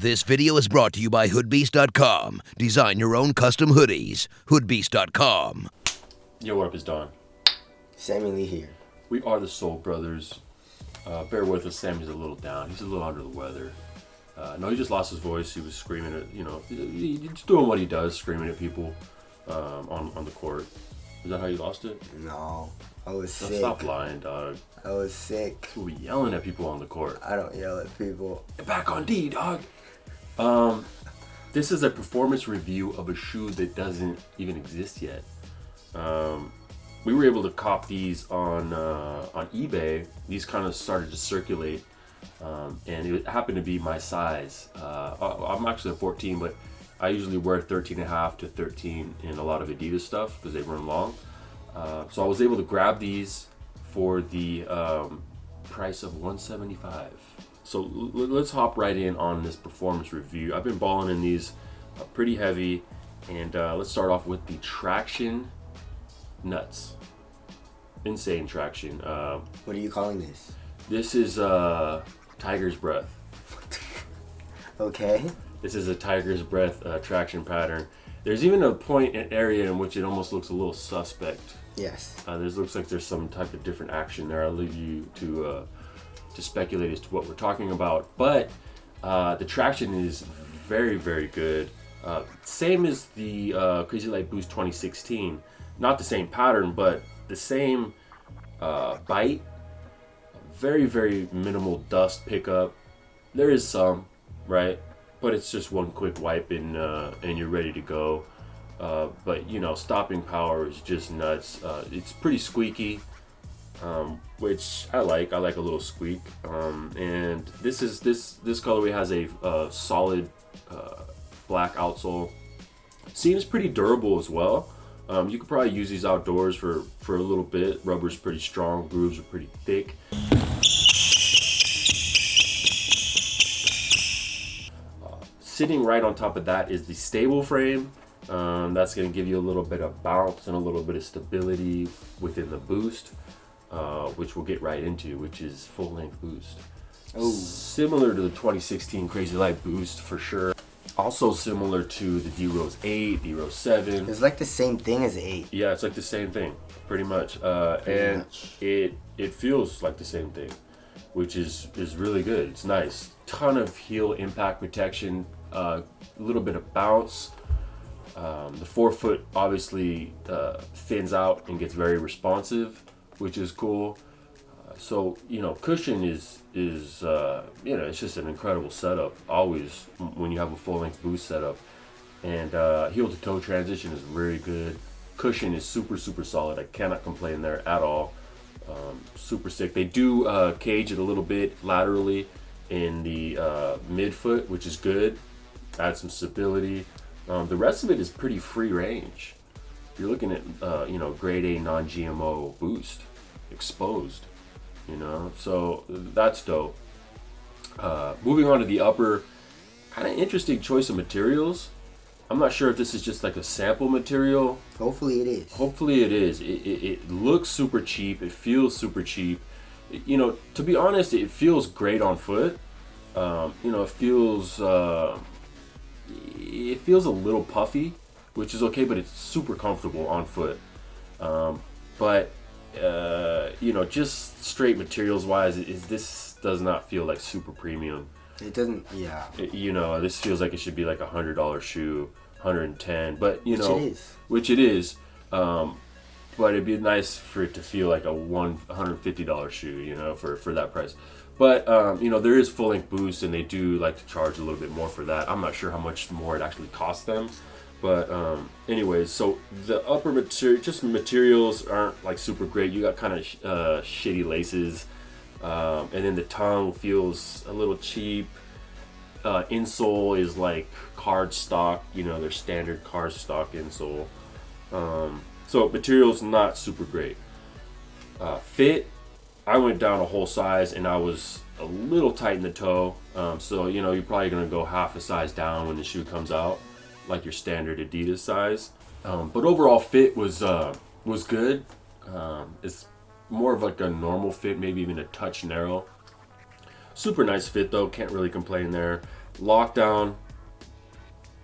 This video is brought to you by hoodbeast.com. Design your own custom hoodies. hoodbeast.com. Yo, what up, it's Don. Sammy Lee here. We are the Soul Brothers. Bear with us, Sammy's a little down. He's a little under the weather. No, he just lost his voice. He was screaming at, he's doing what he does, screaming at people on the court. Is that how you lost it? No, I was sick. Stop lying, dog. I was sick. We'll be yelling at people on the court. I don't yell at people. Get back on D, dog. This is a performance review of a shoe that doesn't even exist yet. We were able to cop these on eBay. These kind of started to circulate, and it happened to be my size. I'm actually a 14, but I usually wear 13.5 to 13 in a lot of Adidas stuff because they run long. So I was able to grab these for the price of $175. So let's hop right in on this performance review. I've been balling in these pretty heavy, and let's start off with the traction. Nuts. Insane traction. What are you calling this? This is Tiger's Breath. Okay. This is a Tiger's Breath traction pattern. There's even a point and area in which it almost looks a little suspect. Yes. Looks like there's some type of different action there. I'll leave you to speculate as to what we're talking about. But the traction is very, very good. Same as the Crazy Light Boost 2016. Not the same pattern, but the same bite. Very, very minimal dust pickup. There is some, right? But it's just one quick wipe and you're ready to go. But stopping power is just nuts. It's pretty squeaky, which I like. I like a little squeak. And this colorway has a solid black outsole. Seems pretty durable as well. You could probably use these outdoors for a little bit. Rubber's pretty strong, grooves are pretty thick. Sitting right on top of that is the stable frame. That's going to give you a little bit of bounce and a little bit of stability within the boost, which we'll get right into, which is full length boost. Oh. Similar to the 2016 Crazy Light Boost for sure. Also similar to the D-Rose 8, D-Rose 7. It's like the same thing as 8. Yeah, it's like the same thing, pretty much. And it feels like the same thing, which is really good. It's nice. Ton of heel impact protection, a little bit of bounce. The forefoot obviously thins out and gets very responsive, which is cool. So cushion is it's just an incredible setup. Always when you have a full length boost setup, and heel to toe transition is very good. Cushion is super solid. I cannot complain there at all. Super sick. They do cage it a little bit laterally in the midfoot, which is good. Add some stability. The rest of it is pretty free range. You're looking at grade A non-GMO boost, exposed. So that's dope. Moving on to the upper, kind of interesting choice of materials. I'm not sure if this is just like a sample material. Hopefully it is. Hopefully it is. It looks super cheap. It feels super cheap. To be honest, it feels great on foot. It feels a little puffy, which is okay, but it's super comfortable on foot. But just straight materials wise, this does not feel like super premium. It doesn't. Yeah. This feels like it should be like $100 shoe, $110, but which it is. But it'd be nice for it to feel like a $150 shoe, for that price. But there is full length boost, and they do like to charge a little bit more for that. I'm not sure how much more it actually costs them. But anyways, so the upper materials aren't like super great. You got kind of shitty laces, and then the tongue feels a little cheap. Insole is like card stock, their standard card stock insole. So materials not super great. Fit, I went down a whole size and I was a little tight in the toe. So you're probably gonna go half a size down when the shoe comes out, like your standard Adidas size. But overall fit was good. It's more of like a normal fit, maybe even a touch narrow. Super nice fit though, can't really complain there. lockdown.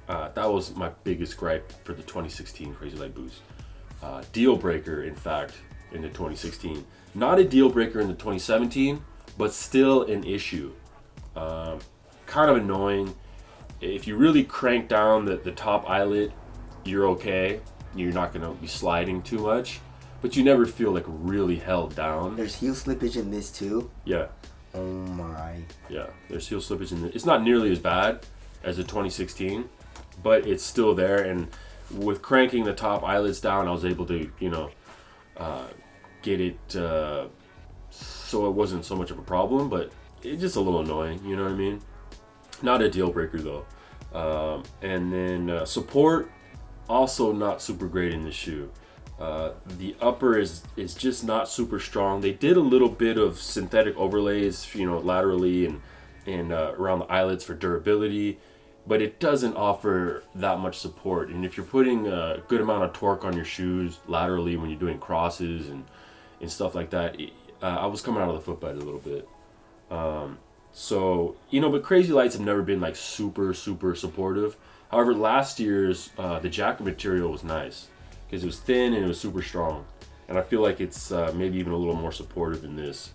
That was my biggest gripe for the 2016 Crazy Light Boost. Deal breaker, in fact, in the 2016. Not a deal breaker in the 2017, but still an issue. Kind of annoying. If you really crank down the top eyelet, you're okay. You're not going to be sliding too much, but you never feel like really held down. There's heel slippage in this too. Yeah. Oh my. Yeah, there's heel slippage in this. It's not nearly as bad as the 2016, but it's still there. And with cranking the top eyelids down, I was able to, get it so it wasn't so much of a problem, but it's just a little annoying, you know what I mean? Not a deal breaker though. And then support, also not super great in this shoe. The upper is just not super strong. They did a little bit of synthetic overlays, laterally and around the eyelets for durability, but it doesn't offer that much support. And if you're putting a good amount of torque on your shoes laterally when you're doing crosses and stuff like that, I was coming out of the footbed a little bit. But Crazy Lights have never been like super supportive. However, last year's the jacket material was nice because it was thin and it was super strong, and I feel like it's maybe even a little more supportive than this.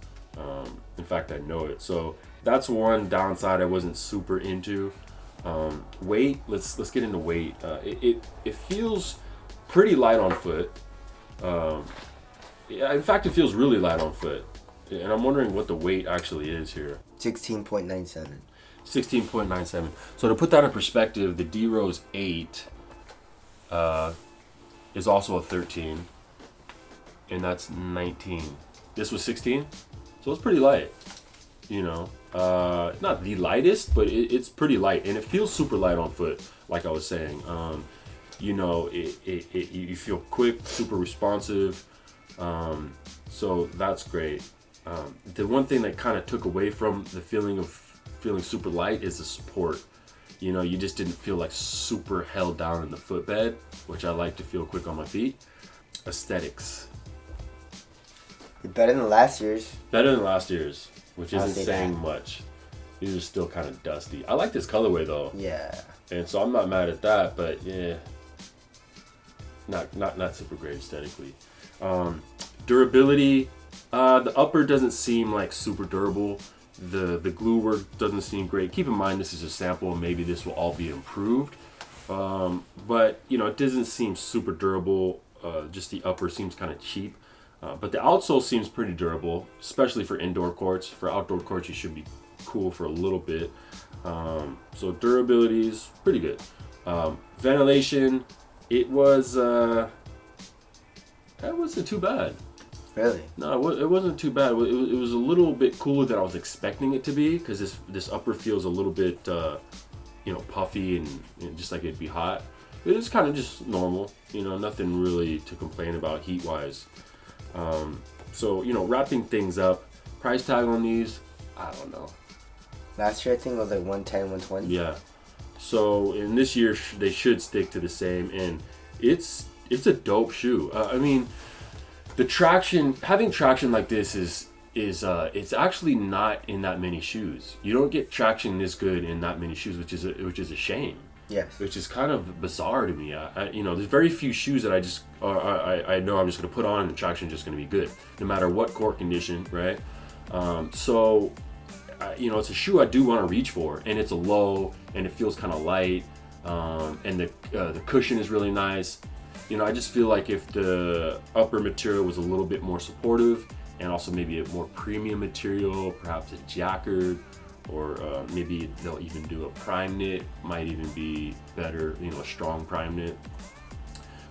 In fact, I know it. So that's one downside I wasn't super into. Weight. Let's get into weight. It feels pretty light on foot. In fact, it feels really light on foot, and I'm wondering what the weight actually is here. 16.97. 16.97. So to put that in perspective, the D-Rose 8 is also a 13, and that's 19. This was 16, so it's pretty light. Not the lightest, but it's pretty light, and it feels super light on foot, like I was saying. You feel quick, super responsive, so that's great. The one thing that kind of took away from the feeling of feeling super light is the support. You just didn't feel like super held down in the footbed, which I like to feel quick on my feet. Aesthetics. Better than last year's. Better than last year's, which I'll isn't say saying that. much. These are still kind of dusty. I like this colorway though. Yeah. And so I'm not mad at that, but yeah, not super great aesthetically. Durability, the upper doesn't seem like super durable. The glue work doesn't seem great. Keep in mind this is a sample, and maybe this will all be improved. But it doesn't seem super durable. Just the upper seems kind of cheap. But the outsole seems pretty durable, especially for indoor courts. For outdoor courts, you should be cool for a little bit. So durability is pretty good. Ventilation, it wasn't too bad. Really? No, it wasn't too bad. It was a little bit cooler than I was expecting it to be, because this upper feels a little bit puffy and just like it'd be hot. It is kind of just normal, nothing really to complain about heat wise. Wrapping things up, price tag on these, I don't know. Last year I think it was like 110, 120. Yeah. So in this year they should stick to the same, and it's a dope shoe. The traction, having traction like this is it's actually not in that many shoes. You don't get traction this good in that many shoes, which is a shame. Yes. Which is kind of bizarre to me. There's very few shoes that I know I'm just going to put on and the traction is just going to be good, no matter what court condition, right? It's a shoe I do want to reach for, and it's a low, and it feels kind of light, and the cushion is really nice. I just feel like if the upper material was a little bit more supportive, and also maybe a more premium material, perhaps a jacquard, or maybe they'll even do a prime knit, might even be better. A strong prime knit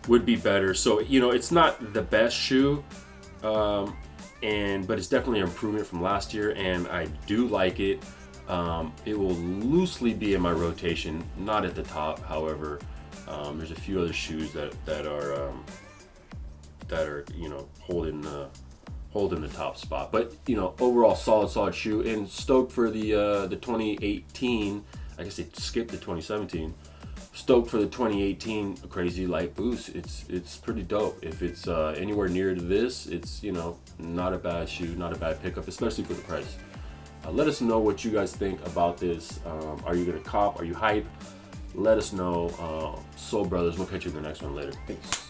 would be better. So it's not the best shoe, but it's definitely an improvement from last year, and I do like it. It will loosely be in my rotation, not at the top. However, there's a few other shoes that are holding the top spot. But overall solid shoe, and stoked for the 2018. I guess they skipped the 2017. Stoked for the 2018 Crazy Light Boost. It's pretty dope. If it's anywhere near to this, it's not a bad shoe, not a bad pickup, especially for the price. Let us know what you guys think about this. Are you gonna cop? Are you hype? Let us know. Soul Brothers, we'll catch you in the next one later. Peace.